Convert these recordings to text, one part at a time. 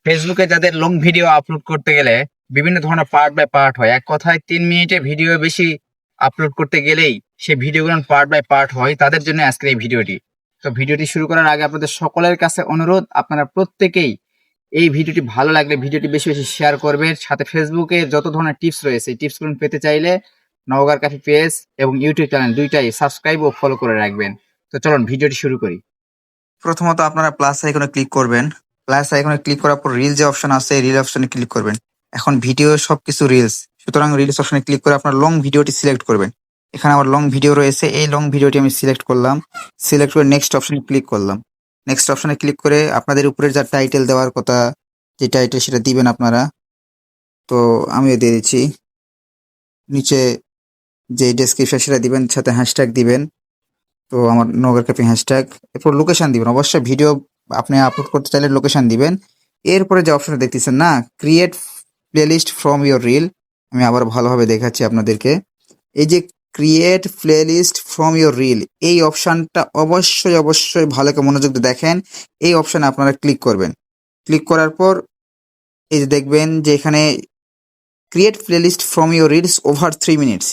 ফেসবুকে যাদের long video upload করতে গেলে বিভিন্ন ধরনের পার্ট বাই পার্ট হয়, এক কথায় 3 মিনিটের ভিডিও বেশি আপলোড করতে গেলেই সে ভিডিওগুলো পার্ট বাই পার্ট হয়, তাদের জন্য আজকের এই ভিডিওটি। তো ভিডিওটি শুরু করার আগে আপনাদের সকলের কাছে অনুরোধ, আপনারা প্রত্যেকেই এই ভিডিওটি ভালো লাগলে ভিডিওটি বেশি বেশি শেয়ার করবেন। সাথে ফেসবুকে যত ধরনের টিপস রয়েছে, এই টিপসগুলো পেতে চাইলে নওগাঁর কাফি পেজ এবং ইউটিউব চ্যানেল দুইটাই সাবস্ক্রাইব ও ফলো করে রাখবেন। তো চলুন ভিডিওটি শুরু করি। প্রথমত আপনারা প্লাস আইকনে ক্লিক করবেন। প্লাস আইকনে ক্লিক করার পর রিল যে অপশন আছে, রিল অপশনে ক্লিক করবেন। এখন ভিডিও সবকিছু রিলস, সুতরাং রিলস অপশনে ক্লিক করে আপনার লং ভিডিওটি সিলেক্ট করবেন। এখানে আমার লং ভিডিও রয়েছে, এই লং ভিডিওটি আমি সিলেক্ট করলাম। সিলেক্ট করে নেক্সট অপশনে ক্লিক করলাম। নেক্সট অপশনে ক্লিক করে আপনাদের উপরের যা টাইটেল দেওয়ার কথা, যে টাইটেল সেটা দিবেন আপনারা। তো আমিও দিয়ে দিচ্ছি। নিচে যে ডেসক্রিপশন সেটা দিবেন, সাথে হ্যাশট্যাগ দিবেন। তো আমার নগর ক্যাফে হ্যাশট্যাগ, এরপর লোকেশন দিবেন। অবশ্যই ভিডিও আপনি আপলোড করতে চাইলে লোকেশন দিবেন। এরপরে যে অপশনটা দেখতেছেন না, create playlist from your reel, আমি আবার ভালোভাবে দেখাচ্ছি আপনাদেরকে। এই যে create playlist from your reel, এই অপশনটা অবশ্যই অবশ্যই ভালো করে মনোযোগ দিয়ে দেখেন। এই অপশনে আপনারা ক্লিক করবেন। ক্লিক করার পর এই যে দেখবেন যে এখানে create playlist from your reels over 3 minutes,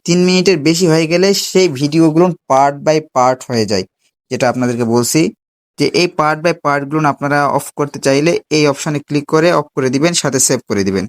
3 মিনিটের বেশি হয়ে গেলে সেই ভিডিওগুলো পার্ট বাই পার্ট হয়ে যায়। যেটা আপনাদেরকে বলছি যে এই পার্ট বাই পার্টগুলো আপনারা অফ করতে চাইলে এই অপশনে ক্লিক করে অফ করে দিবেন, সাথে সেভ করে দিবেন।